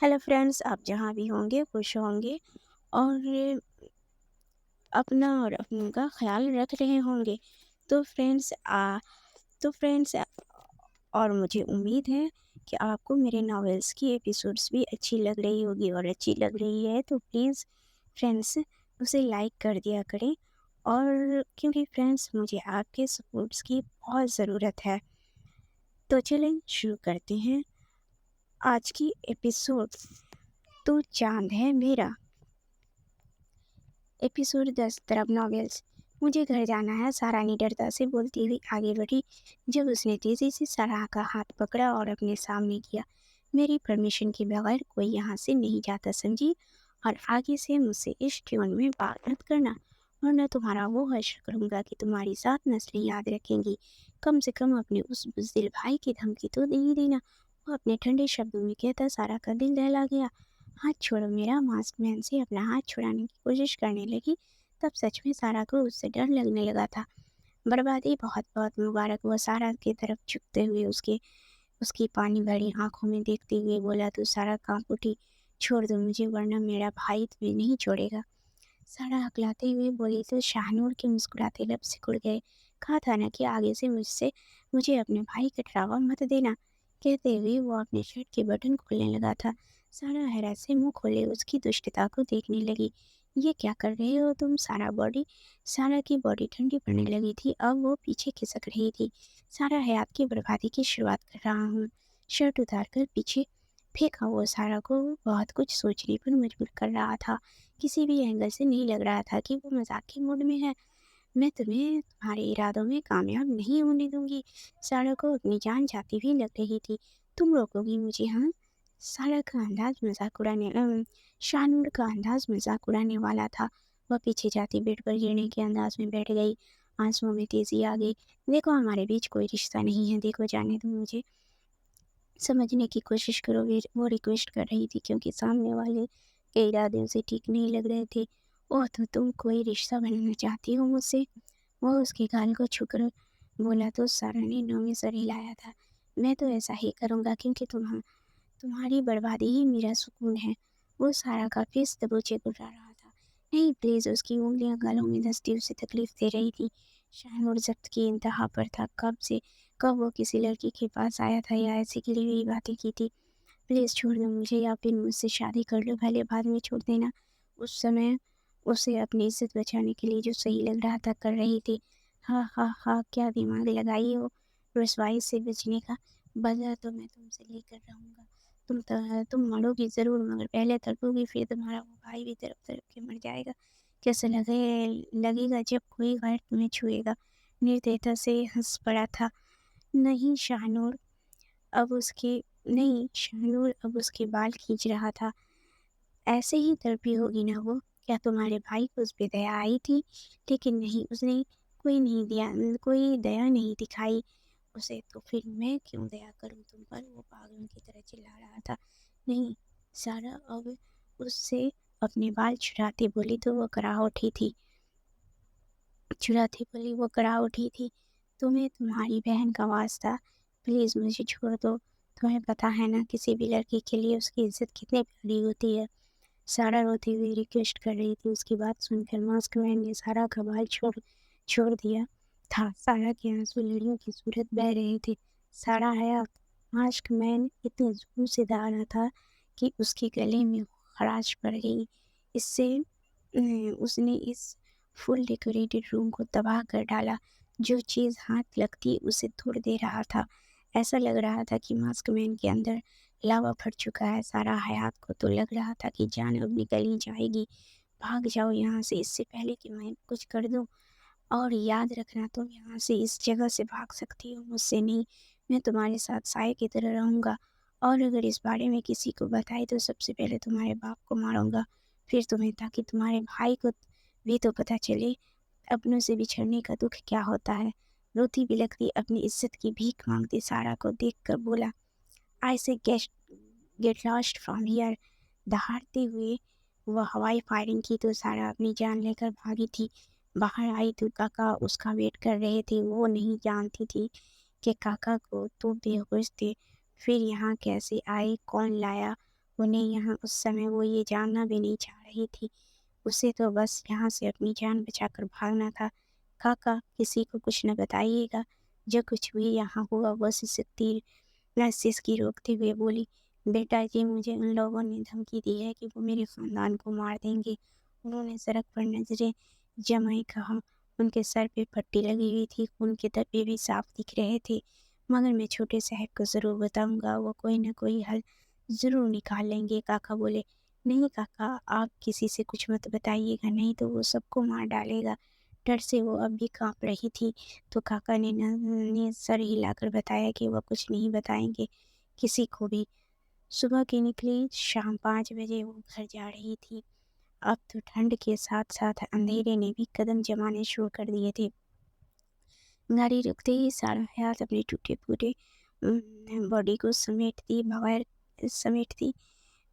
Hello friends, आप जहाँ भी होंगे खुश होंगे और अपना और अपनों का ख्याल रख रहे होंगे। तो फ्रेंड्स और मुझे उम्मीद है कि आपको मेरे नॉवेल्स की एपिसोड्स भी अच्छी लग रही होगी, और अच्छी लग रही है तो प्लीज़ फ्रेंड्स उसे लाइक कर दिया करें। और क्योंकि फ्रेंड्स मुझे आपके सपोर्ट्स की बहुत ज़रूरत है। तो चलें शुरू करते हैं आज की एपिसोड। तो चाँद है मेरा, एपिसोड 10 तरफ नॉवेल्स। मुझे घर जाना है, सारा निडरता से बोलती हुई आगे बढ़ी। जब उसने तेजी से सारा का हाथ पकड़ा और अपने सामने किया, मेरी परमिशन के बगैर कोई यहाँ से नहीं जाता समझी, और आगे से मुझसे इस ट्यून में बात मत करना, वरना तुम्हारा वो हश्र करूँगा कि तुम्हारी 7 नस्लें याद रखेंगी। कम से कम अपने उस बुज़दिल भाई की धमकी तो नहीं देना। वो अपने ठंडे शब्दों में कहता सारा का दिल दहला गया। हाथ छोड़ो मेरा, मास्क मैन से अपना हाथ छुड़ाने की कोशिश करने लगी। तब सच में सारा को उससे डर लगने लगा था। बर्बादी बहुत बहुत मुबारक, वो सारा की तरफ झुकते हुए उसके उसकी पानी भरी आंखों में देखते हुए बोला। तो सारा कांप उठी। छोड़ दो मुझे, वरना मेरा भाई तुम्हें नहीं छोड़ेगा। सारा हकलाते हुए बोली तो शाहनूर के मुस्कुराते लब सिकुड़ गए। कहा था ना कि आगे से मुझे अपने भाई का डरावा मत देना। कहते हुए वो अपने शर्ट के बटन खोलने लगा था। सारा हैरत से मुंह खोले उसकी दुष्टता को देखने लगी। ये क्या कर रहे हो तुम? सारा की बॉडी ठंडी पड़ने लगी थी। अब वो पीछे खिसक रही थी। सारा हयात की बर्बादी की शुरुआत कर रहा हूँ। शर्ट उतार कर पीछे फेंका। वो सारा को बहुत कुछ सोचने पर मजबूर कर रहा था। किसी भी एंगल से नहीं लग रहा था कि वो मजाक के मूड में है। मैं तुम्हें तुम्हारे इरादों में कामयाब नहीं होने दूंगी। सारा को अपनी जान जाती हुई लग रही थी। तुम रोकोगी मुझे? हाँ। सारा का अंदाज मजाक उड़ाने शानूर का अंदाज मजाक उड़ाने वाला था। वह पीछे जाती बेड पर गिरने के अंदाज में बैठ गई। आंसुओं में तेजी आ गई। देखो, हमारे बीच कोई रिश्ता नहीं है। देखो, जाने दो मुझे, समझने की कोशिश करो। वो रिक्वेस्ट कर रही थी क्योंकि सामने वाले के इरादे उसे ठीक नहीं लग रहे थे। ओह, तो तुम कोई रिश्ता बनाना चाहती हो मुझसे? वो उसके गाल को छूकर बोला। तो सारा ने नौ में सर हिलाया था। मैं तो ऐसा ही करूँगा क्योंकि तुम्हारी बर्बादी ही मेरा सुकून है। वो सारा का फेस दबोचे गुर्रा रहा था। नहीं प्लीज़, उसकी उंगलियां गालों में धंसती उसे तकलीफ दे रही थी। शाहनूर जब्त की इंतहा पर था। कब वो किसी लड़की के पास आया था या ऐसी गिरी हुई बातें की थी? प्लीज़ छोड़ दो मुझे, या फिर मुझसे शादी कर लो, भले बाद में छोड़ देना। उस समय उसे अपनी इज्जत बचाने के लिए जो सही लग रहा था कर रही थी। हाँ हाँ हाँ, क्या दिमाग लगाई हो रुसवाई से बचने का। बदला तो मैं तुमसे लेकर रहूँगा। तुम मरोगी ज़रूर, मगर पहले तड़पोगी, फिर तुम्हारा वो भाई भी तड़प तड़प के मर जाएगा। कैसा लगेगा जब कोई गैर तुम्हें छुएगा? निर्दयता से हंस पड़ा था। नहीं शाहनूर, अब उसके शाहनूर अब उसके बाल खींच रहा था। ऐसे ही तड़पी होगी ना वो? क्या तुम्हारे भाई को उस पे दया आई थी? लेकिन नहीं, उसने कोई दया नहीं दिखाई उसे। तो फिर मैं क्यों दया करूं तुम पर? वो पागलों की तरह चिल्ला रहा था। नहीं, सारा अब उससे अपने बाल छुड़ाती बोली। वो करा उठी थी। तुम्हें तुम्हारी बहन का वास्ता, प्लीज़ मुझे छोड़ दो। तुम्हें पता है ना किसी भी लड़की के लिए उसकी इज्जत कितनी प्यारी होती है। सारा रोती हुई रिक्वेस्ट कर रही थी। उसकी बात सुनकर मास्कमैन ने सारा का बाल छोड़ दिया था। सारा के आंसू लड़ियों की सूरत बह रहे थे। सारा हया मास्कमैन इतने जोर से दहाड़ा था कि उसके गले में खराश पड़ गई। उसने इस फुल डेकोरेटेड रूम को तबाह कर डाला। जो चीज़ हाथ लगती उसे तोड़ दे रहा था। ऐसा लग रहा था कि मास्कमैन के अंदर लावा फट चुका है। सारा हयात को तो लग रहा था कि जान अब निकल ही जाएगी। भाग जाओ यहाँ से, इससे पहले कि मैं कुछ कर दूँ। और याद रखना, तुम यहाँ से इस जगह से भाग सकती हो, मुझसे नहीं। मैं तुम्हारे साथ साए की तरह रहूँगा। और अगर इस बारे में किसी को बताई तो सबसे पहले तुम्हारे बाप को मारूंगा, फिर तुम्हें, ताकि तुम्हारे भाई को भी तो पता चले अपनों से बिछड़ने का दुख क्या होता है। रोती बिलखती अपनी इज्जत की भीख मांगती सारा को देखकर बोला, आई से गेट लॉस्ट फ्रॉम हियर। दहाड़ते हुए वह हवाई फायरिंग की तो सारा अपनी जान लेकर भागी थी। बाहर आई तो काका उसका वेट कर रहे थे। वो नहीं जानती थी कि काका को तो बेहोश थे। फिर यहाँ कैसे आए, कौन लाया, उन्हें यहाँ उस समय वो ये जानना भी नहीं चाह रही थी। उसे तो बस यहाँ से अपनी जान बचाकर भागना था। काका, किसी को कुछ न बताइएगा। जो कुछ भी यहाँ हुआ वो सिसकी रोकते हुए बोली, बेटा जी, मुझे उन लोगों ने धमकी दी है कि वो मेरे खानदान को मार देंगे। उन्होंने सड़क पर नजरें जमाई कहा। उनके सर पे पट्टी लगी हुई थी, खून के धब्बे भी साफ दिख रहे थे। मगर मैं छोटे साहब को ज़रूर बताऊंगा, वो कोई ना कोई हल ज़रूर निकाल लेंगे। काका बोले, नहीं काका, आप किसी से कुछ मत बताइएगा, नहीं तो वो सबको मार डालेगा। डर से वो अब भी काँप रही थी। तो काका ने सर हिलाकर बताया कि वह कुछ नहीं बताएंगे किसी को भी। सुबह की निकली, शाम 5 बजे वो घर जा रही थी। अब तो ठंड के साथ साथ अंधेरे ने भी कदम जमाने शुरू कर दिए थे। गाड़ी रुकते ही सारा हयात अपने टूटे फूटे बॉडी को समेटती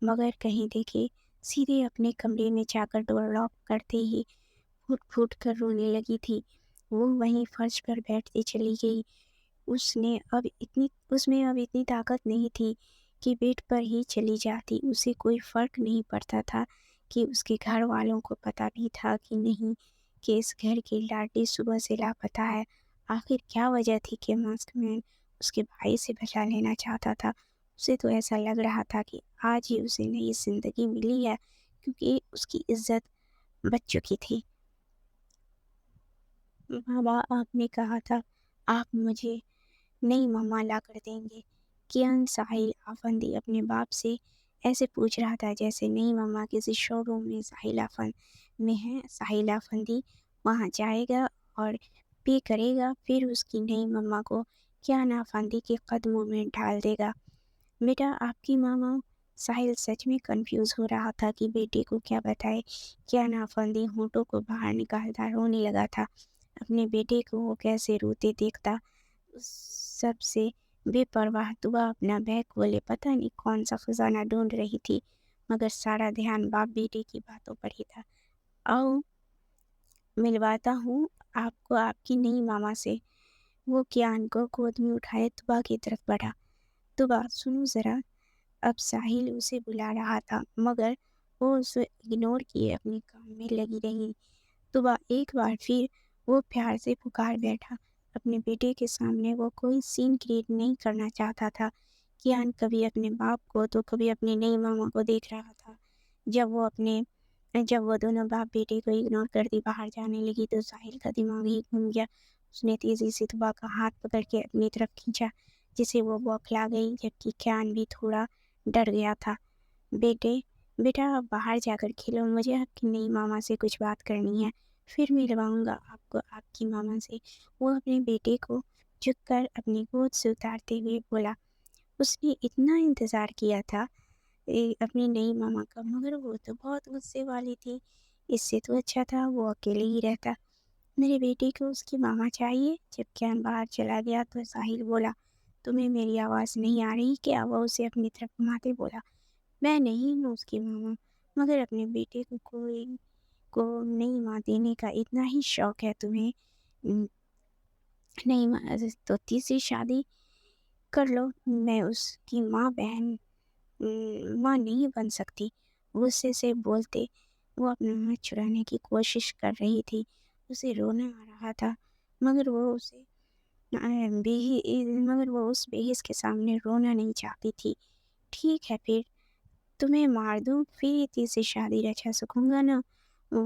बगैर कहीं देखे सीधे अपने कमरे में जाकर डोर लॉक करते ही फूट फूट कर रोने लगी थी। वो वहीं फर्श पर बैठती चली गई। उसमें अब इतनी ताकत नहीं थी कि बेड पर ही चली जाती। उसे कोई फर्क नहीं पड़ता था कि उसके घर वालों को पता भी था कि नहीं कि इस घर के लाडली सुबह से लापता है। आखिर क्या वजह थी कि मास्टरमैन उसके भाई से बदला लेना चाहता था। उसे तो ऐसा लग रहा था कि आज ही उसे नई जिंदगी मिली है, क्योंकि उसकी इज्जत बच चुकी थी। बाबा, आपने कहा था आप मुझे नई मम्मा ला कर देंगे। कियान साहिल आफंदी अपने बाप से ऐसे पूछ रहा था जैसे नई मम्मा किसी शोरूम में साहिल आफंद में है। साहिल आफंदी वहाँ जाएगा और पे करेगा, फिर उसकी नई मम्मा को कियान आफंदी के कदमों में डाल देगा। बेटा, आपकी मामा? साहिल सच में कंफ्यूज हो रहा था कि बेटे को क्या बताए। कियान आफंदी होठों को बाहर निकालता रोने लगा था। अपने बेटे को वो कैसे रोते देखता। सबसे बेपरवाह दुआ अपना बैग खोले, पता नहीं कौन सा खजाना ढूंढ रही थी, मगर सारा ध्यान बाप बेटे की बातों पर ही था। आओ, मिलवाता हूँ आपको आपकी नई मामा से। वो कियान को गोद में उठाए तुबा की तरफ बढ़ा। तुबा, सुनो ज़रा। अब साहिल उसे बुला रहा था, मगर वो उसे इग्नोर किए अपने काम में लगी रही। तुबा, एक बार फिर वो प्यार से पुकार बैठा। अपने बेटे के सामने वो कोई सीन क्रिएट नहीं करना चाहता था। कियान कभी अपने बाप को तो कभी अपनी नई मामा को देख रहा था। जब वो दोनों बाप बेटे को इग्नोर करती बाहर जाने लगी तो साहिल का दिमाग ही घूम गया। उसने तेजी से तुबा का हाथ पकड़ के अपनी तरफ खींचा, जिसे वो बौखला गई, जबकि कियान भी थोड़ा डर गया था। बेटा, आप बाहर जाकर खेलो, मुझे आपकी नई मामा से कुछ बात करनी है, फिर मिलवाऊंगा आपको आपकी मामा से। वो अपने बेटे को झुककर अपनी गोद से उतारते हुए बोला। उसने इतना इंतज़ार किया था अपनी नई मामा का, मगर वो तो बहुत गुस्से वाली थी। इससे तो अच्छा था वो अकेले ही रहता। मेरे बेटे को उसकी मामा चाहिए। जब कियान बाहर चला गया तो साहिल बोला, तुम्हें मेरी आवाज़ नहीं आ रही क्या? वह उसे अपनी तरफ घुमाते बोला, मैं नहीं हूँ उसकी मामा, मगर अपने बेटे को नई माँ देने का इतना ही शौक है तुम्हें। न- नई माँ तो तीसरी शादी कर लो। मैं उसकी माँ नहीं बन सकती। गुस्से से बोलते वो अपना हाथ छुड़ाने की कोशिश कर रही थी। उसे रोना आ रहा था, मगर मगर वो उस बेहिस के सामने रोना नहीं चाहती थी। ठीक है, फिर तुम्हें मार दूँ, फिर ये तीसरी शादी रचा सकूँगा ना। वो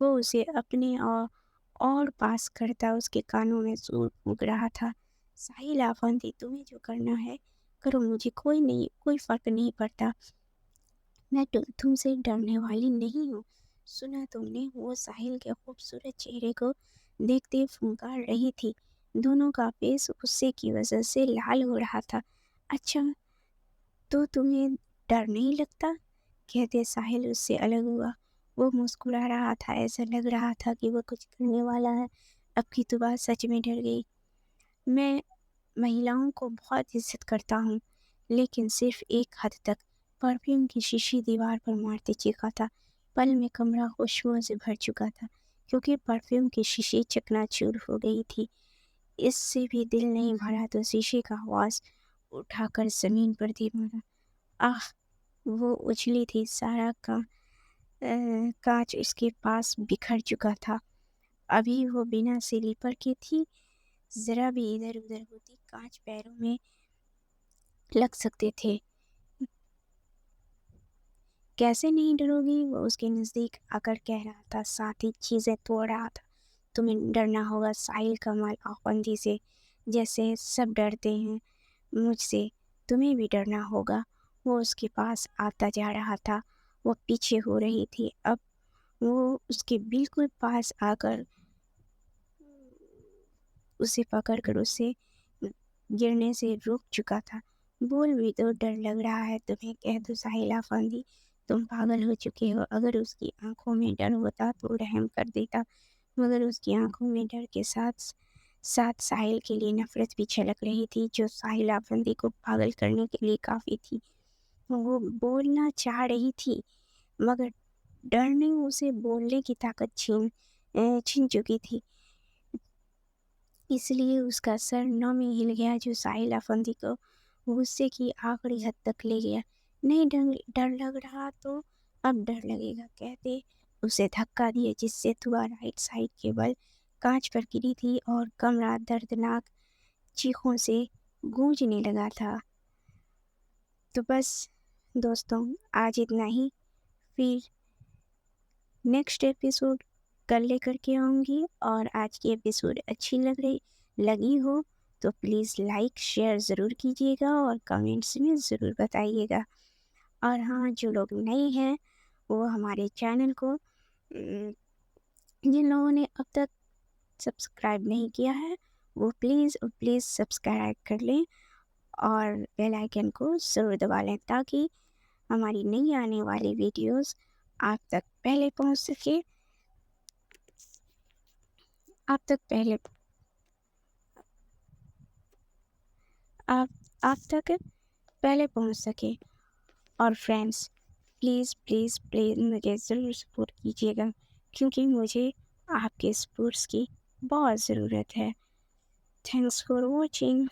वो उसे अपने और पास करता उसके कानों में सूर फूंक रहा था। साहिल आफंदी, तुम्हें जो करना है करो, मुझे कोई फर्क नहीं पड़ता। मैं तुमसे डरने वाली नहीं हूँ। सुना तुमने? वो साहिल के खूबसूरत चेहरे को देखते फुंकार रही थी। दोनों का फेस गुस्से की वजह से लाल हो रहा था। अच्छा, तो तुम्हें डर नहीं लगता? कहते साहिल उससे अलग हुआ। वो मुस्कुरा रहा था, ऐसा लग रहा था कि वो कुछ करने वाला है। अब की तो बात सच में डर गई। मैं महिलाओं को बहुत इज्जत करता हूँ, लेकिन सिर्फ एक हद तक। परफ्यूम की शीशी दीवार पर मारते चीखा था। पल में कमरा खुशबुओं से भर चुका था, क्योंकि परफ्यूम की शीशी चकनाचूर हो गई थी। इससे भी दिल नहीं भरा तो शीशे का आवाज़ उठाकर ज़मीन पर दे मारा। आह! وہ اچھلی تھی، سارا کانچ اس کے پاس بکھر چکا تھا۔ ابھی وہ بنا سلیپر کے تھی، ذرا بھی ادھر ادھر ہوتی کانچ پیروں میں لگ سکتے تھے۔ کیسے نہیں ڈرو گی؟ وہ اس کے نزدیک آ کر کہہ رہا تھا، ساتھ ہی چیزیں توڑ رہا تھا۔ تمہیں ڈرنا ہوگا ساحل کمال آخوندی سے، جیسے سب ڈرتے ہیں مجھ سے، تمہیں بھی ڈرنا ہوگا۔ وہ اس کے پاس آتا جا رہا تھا، وہ پیچھے ہو رہی تھی۔ اب وہ اس کے بالکل پاس آ کر اسے پکڑ کر اسے گرنے سے روک چکا تھا۔ بول بھی تو، ڈر لگ رہا ہے تمہیں؟ کہہ دو ساحل آفندی، تم پاگل ہو چکے ہو۔ اگر اس کی آنکھوں میں ڈر ہوتا تو رحم کر دیتا، مگر اس کی آنکھوں میں ڈر کے ساتھ ساتھ ساحل کے لیے نفرت بھی چھلک رہی تھی، جو ساحل آفندی کو پاگل کرنے کے لیے کافی تھی۔ وہ بولنا چاہ رہی تھی، مگر ڈر نے اسے بولنے کی طاقت چھین چکی تھی۔ اس لیے اس کا سر نو میں ہل گیا، جو ساحل آفندی کو غصے کی آخری حد تک لے گیا۔ نہیں ڈر لگ رہا تو اب ڈر لگے گا، کہتے اسے دھکا دیا، جس سے دعا رائٹ سائڈ کے بل کانچ پر گری تھی اور کمرہ دردناک چیخوں سے گونجنے لگا تھا۔ تو بس دوستوں، آج اتنا ہی، پھر نیکسٹ ایپیسوڈ کل لے کر کے آؤں گی۔ اور آج کی ایپیسوڈ اچھی لگی ہو تو پلیز لائک شیئر ضرور کیجیے گا اور کمنٹس میں ضرور بتائیے گا۔ اور ہاں، جو لوگ نئے ہیں وہ ہمارے چینل کو جن لوگوں نے اب تک سبسکرائب نہیں کیا ہے وہ پلیز سبسکرائب کر لیں اور بیل آئیکن کو ضرور دبا لیں، تاکہ ہماری نئی آنے والی ویڈیوز آپ تک پہلے پہنچ سکے، آپ تک پہلے پہنچ سکے۔ اور فرینڈس، پلیز مجھے ضرور سپورٹ کیجیے گا، کیونکہ مجھے آپ کے سپورٹس کی بہت ضرورت ہے۔ Thanks for watching.